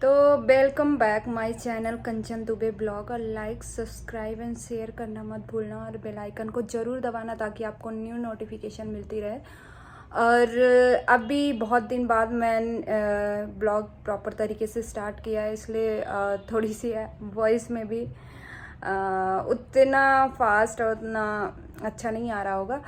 तो welcome back my channel Kanchan Dubey blog. और like subscribe and share करना मत भूलना और बेल आइकन को ज़रूर दबाना ताकि आपको न्यू नोटिफिकेशन मिलती रहे। और अभी बहुत दिन बाद मैं ब्लॉग प्रॉपर तरीके से स्टार्ट किया है, इसलिए थोड़ी सी वॉइस में भी उतना फास्ट और उतना अच्छा नहीं आ रहा होगा।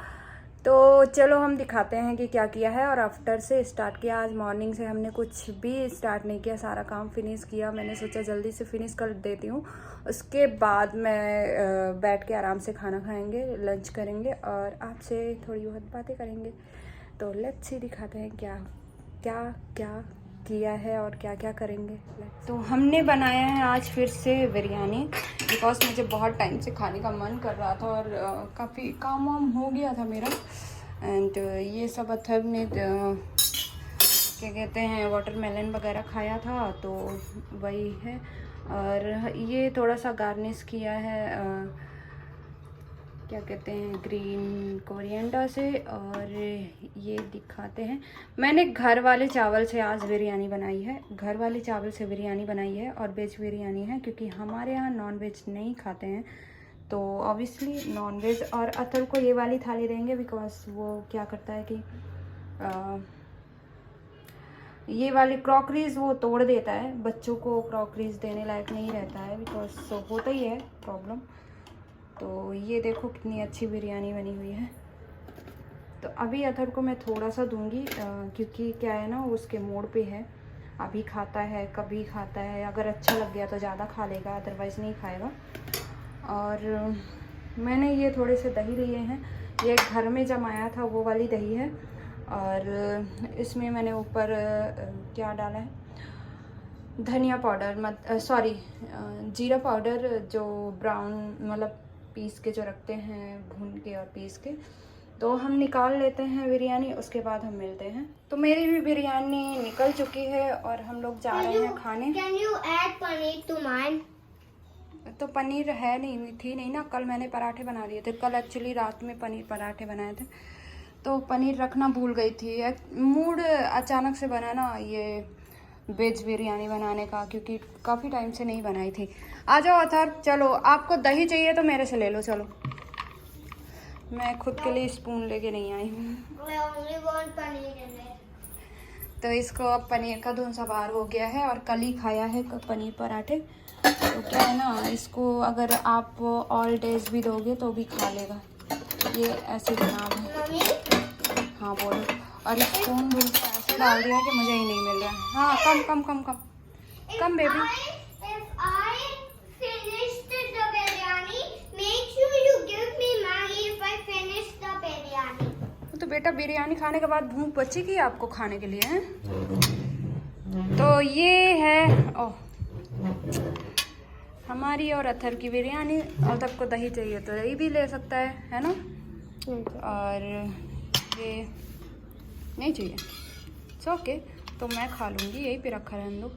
तो चलो हम दिखाते हैं कि क्या किया है। और आफ्टर से स्टार्ट किया, आज मॉर्निंग से हमने कुछ भी स्टार्ट नहीं किया, सारा काम फिनिश किया। मैंने सोचा जल्दी से फिनिश कर देती हूँ, उसके बाद मैं बैठ के आराम से खाना खाएंगे, लंच करेंगे और आपसे थोड़ी बहुत बातें करेंगे। तो लेट्स सी दिखाते हैं क्या क्या क्या किया है और क्या क्या करेंगे। तो हमने बनाया है आज फिर से बिरयानी, बिकॉज मुझे बहुत टाइम से खाने का मन कर रहा था और काफ़ी काम वाम हो गया था मेरा। एंड ये सब अथर्व ने क्या कहते हैं वाटरमेलन वगैरह खाया था, तो वही है। और ये थोड़ा सा गार्निश किया है क्या कहते हैं ग्रीन कोरिएंडर से। और ये दिखाते हैं, मैंने घर वाले चावल से आज बिरयानी बनाई है, घर वाले चावल से बिरयानी बनाई है और वेज बिरयानी है, क्योंकि हमारे यहाँ नॉन वेज नहीं खाते हैं, तो ऑब्वियसली नॉन वेज। और अथर्व को ये वाली थाली देंगे, बिकॉज वो क्या करता है कि ये वाली क्रॉकरीज वो तोड़ देता है, बच्चों को क्रॉकरीज देने लायक नहीं रहता है, बिकॉज होता ही है प्रॉब्लम। तो ये देखो कितनी अच्छी बिरयानी बनी हुई है। तो अभी अथर्व को मैं थोड़ा सा दूंगी, क्योंकि क्या है ना, उसके मूड पे है, अभी खाता है कभी खाता है, अगर अच्छा लग गया तो ज़्यादा खा लेगा, अदरवाइज़ नहीं खाएगा। और मैंने ये थोड़े से दही लिए हैं, ये घर में जमाया था वो वाली दही है। और इसमें मैंने ऊपर क्या डाला है, धनिया पाउडर, सॉरी जीरा पाउडर, जो ब्राउन मतलब पीस के जो रखते हैं, भून के और पीस के। तो हम निकाल लेते हैं बिरयानी, उसके बाद हम मिलते हैं। तो मेरी भी बिरयानी निकल चुकी है और हम लोग जा रहे हैं खाने। Can you add paneer to mine? तो पनीर है नहीं, थी नहीं ना, कल मैंने पराठे बना लिए थे, कल एक्चुअली रात में पनीर पराठे बनाए थे, तो पनीर रखना भूल गई थी। मूड अचानक से बना ना ये वेज बिरयानी बनाने का, क्योंकि काफ़ी टाइम से नहीं बनाई थी। आ जाओ अथर्व, चलो आपको दही चाहिए तो मेरे से ले लो, चलो। मैं खुद के लिए स्पून लेके नहीं आई हूँ। I only want paneer in it. तो इसको अब पनीर का धुन सवार हो गया है, और कल ही खाया है पनीर पराठे। तो क्या है ना, इसको अगर आप ऑल डेज भी दोगे तो भी खा लेगा, ये ऐसे बना है। Mommy? हाँ बोलो। और स्पून भूल के ऐसे डाल दिया कि मुझे ही नहीं मिल रहा है। हाँ come come come come come baby. If I finished the biryani, make sure you give me Maggi if I finish the biryani. तो बेटा बिरयानी खाने के बाद भूख बचेगी आपको खाने के लिए, हैं? तो ये है हमारी और अथर्व की बिरयानी। और सबको दही चाहिए तो दही भी ले सकता है ना। और ये नहीं चाहिए, इट्स ओके, तो मैं खा लूँगी, यही पे रखा रहने दो।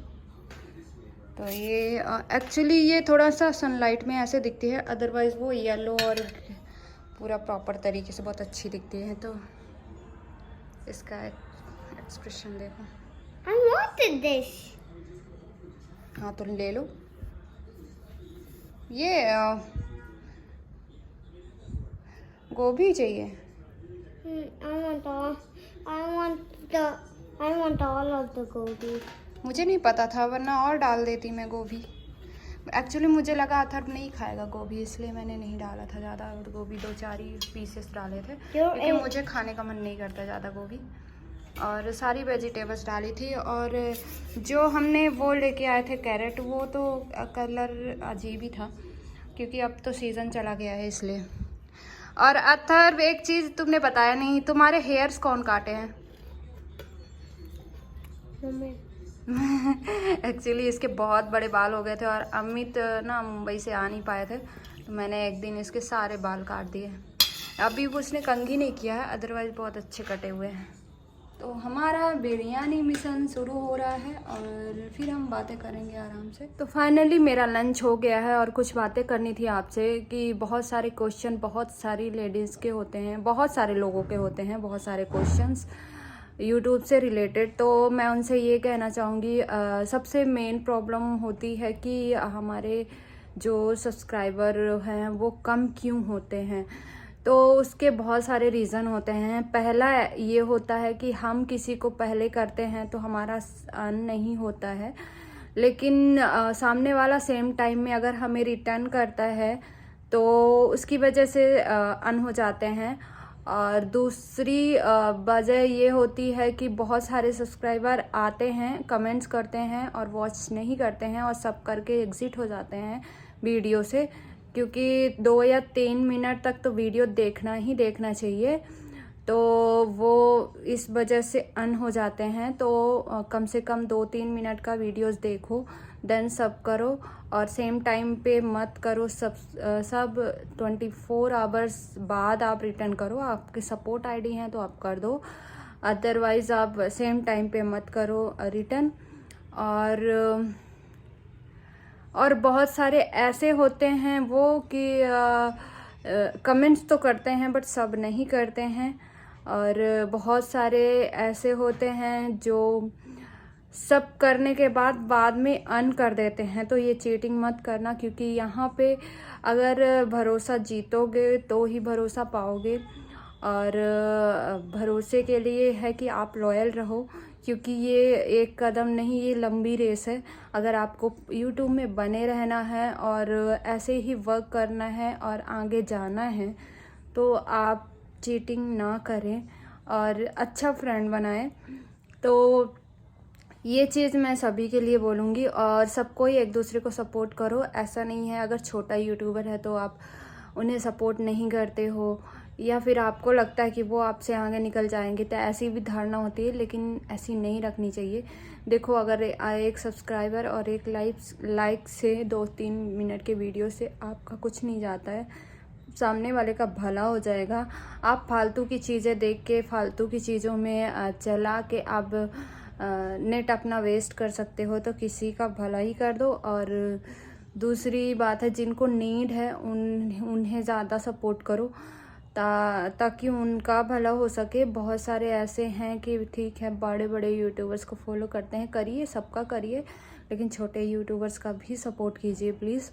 तो ये एक्चुअली ये थोड़ा सा सनलाइट में ऐसे दिखती है, अदरवाइज़ वो येलो और पूरा प्रॉपर तरीके से बहुत अच्छी दिखती है। तो इसका एक्सप्रेशन देखो। I wanted this. हाँ तो ले लो। ये गोभी चाहिए। I want all of the gobi. मुझे नहीं पता था, वरना और डाल देती मैं गोभी। एक्चुअली मुझे लगा अथर्व नहीं खाएगा गोभी, इसलिए मैंने नहीं डाला था ज़्यादा, और गोभी 2-4 ही पीसेस डाले थे, क्योंकि मुझे खाने का मन नहीं करता ज़्यादा गोभी। और सारी वेजिटेबल्स डाली थी। और जो हमने वो लेके आए थे कैरेट, वो तो कलर अजीब ही था, क्योंकि अब तो सीज़न चला गया है इसलिए। और अथर्व एक चीज़ तुमने बताया नहीं, तुम्हारे हेयर्स कौन काटे हैं? एक्चुअली इसके बहुत बड़े बाल हो गए थे, और अमित ना मुंबई से आ नहीं पाए थे, तो मैंने एक दिन इसके सारे बाल काट दिए। अभी वो उसने कंघी नहीं किया है, अदरवाइज़ बहुत अच्छे कटे हुए हैं। तो हमारा बिरयानी मिशन शुरू हो रहा है, और फिर हम बातें करेंगे आराम से। तो फाइनली मेरा लंच हो गया है, और कुछ बातें करनी थी आपसे कि बहुत सारे क्वेश्चन बहुत सारी लेडीज़ के होते हैं, बहुत सारे लोगों के होते हैं बहुत सारे क्वेश्चंस। यूट्यूब से रिलेटेड। तो मैं उनसे ये कहना चाहूँगी, सबसे मेन प्रॉब्लम होती है कि हमारे जो सब्सक्राइबर हैं वो कम क्यों होते हैं। तो उसके बहुत सारे रीज़न होते हैं। पहला ये होता है कि हम किसी को पहले करते हैं तो हमारा अर्न नहीं होता है, लेकिन सामने वाला सेम टाइम में अगर हमें रिटर्न करता है तो उसकी वजह से अर्न हो जाते हैं। और दूसरी वजह ये होती है कि बहुत सारे सब्सक्राइबर आते हैं, कमेंट्स करते हैं और वॉच नहीं करते हैं और सब करके एग्जिट हो जाते हैं वीडियो से, क्योंकि 2 या 3 मिनट तक तो वीडियो देखना ही देखना चाहिए। तो वो इस वजह से अन हो जाते हैं। तो कम से कम 2-3 मिनट का वीडियोस देखो, देन सब करो और सेम टाइम पे मत करो। सब 24 आवर्स बाद आप रिटर्न करो। आपके सपोर्ट आईडी हैं तो आप कर दो, अदरवाइज आप सेम टाइम पे मत करो रिटर्न। और बहुत सारे ऐसे होते हैं वो कि कमेंट्स तो करते हैं बट सब नहीं करते हैं, और बहुत सारे ऐसे होते हैं जो सब करने के बाद में अन कर देते हैं। तो ये चीटिंग मत करना, क्योंकि यहाँ पे अगर भरोसा जीतोगे तो ही भरोसा पाओगे। और भरोसे के लिए है कि आप लॉयल रहो, क्योंकि ये एक कदम नहीं, ये लंबी रेस है। अगर आपको यूट्यूब में बने रहना है और ऐसे ही वर्क करना है और आगे जाना है तो आप चीटिंग ना करें और अच्छा फ्रेंड बनाएं। तो ये चीज़ मैं सभी के लिए बोलूँगी, और सबको ही एक दूसरे को सपोर्ट करो। ऐसा नहीं है अगर छोटा यूट्यूबर है तो आप उन्हें सपोर्ट नहीं करते हो, या फिर आपको लगता है कि वो आपसे आगे निकल जाएंगे, तो ऐसी भी धारणा होती है, लेकिन ऐसी नहीं रखनी चाहिए। देखो, अगर एक सब्सक्राइबर और एक लाइक से 2-3 मिनट के वीडियो से आपका कुछ नहीं जाता है, सामने वाले का भला हो जाएगा। आप फालतू की चीज़ें देख के, फालतू की चीज़ों में चला के आप नेट अपना वेस्ट कर सकते हो। तो किसी का भला ही कर दो। और दूसरी बात है, जिनको नीड है उन्हें ज़्यादा सपोर्ट करो ताकि उनका भला हो सके। बहुत सारे ऐसे हैं कि ठीक है, बड़े बड़े यूट्यूबर्स को फॉलो करते हैं, करिए, सबका करिए, लेकिन छोटे यूट्यूबर्स का भी सपोर्ट कीजिए प्लीज़।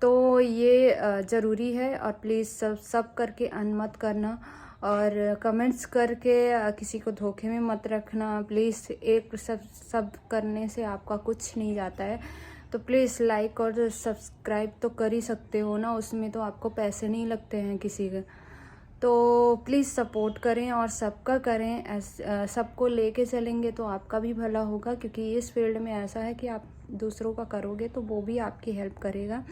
तो ये ज़रूरी है। और प्लीज़ सब करके अन मत करना, और कमेंट्स करके किसी को धोखे में मत रखना प्लीज़। एक सब करने से आपका कुछ नहीं जाता है। तो प्लीज़ लाइक और सब्सक्राइब तो कर ही सकते हो ना, उसमें तो आपको पैसे नहीं लगते हैं किसी के। तो प्लीज़ सपोर्ट करें और सबका करें। सबको लेके चलेंगे तो आपका भी भला होगा, क्योंकि इस फील्ड में ऐसा है कि आप दूसरों का करोगे तो वो भी आपकी हेल्प करेगा।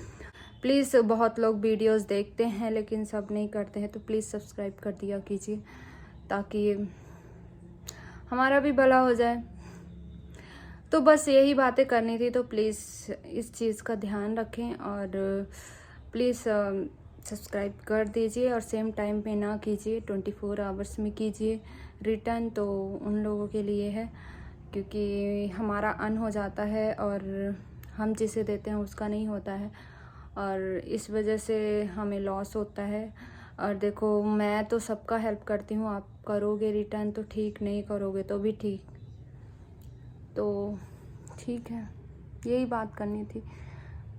प्लीज़, बहुत लोग वीडियोस देखते हैं लेकिन सब नहीं करते हैं, तो प्लीज़ सब्सक्राइब कर दिया कीजिए ताकि हमारा भी भला हो जाए। तो बस यही बातें करनी थी। तो प्लीज़ इस चीज़ का ध्यान रखें और प्लीज़ सब्सक्राइब कर दीजिए, और सेम टाइम पे ना कीजिए, 24 आवर्स में कीजिए रिटर्न। तो उन लोगों के लिए है, क्योंकि हमारा अन हो जाता है और हम जिसे देते हैं उसका नहीं होता है, और इस वजह से हमें लॉस होता है। और देखो, मैं तो सबका हेल्प करती हूँ, आप करोगे रिटर्न तो ठीक, नहीं करोगे तो भी ठीक। तो ठीक है, यही बात करनी थी।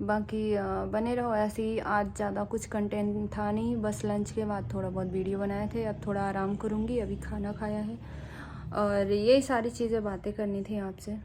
बाकी बने रहो ऐसे ही। आज ज़्यादा कुछ कंटेंट था नहीं, बस लंच के बाद थोड़ा बहुत वीडियो बनाए थे। अब थोड़ा आराम करूँगी, अभी खाना खाया है, और यही सारी चीज़ें बातें करनी थी आपसे।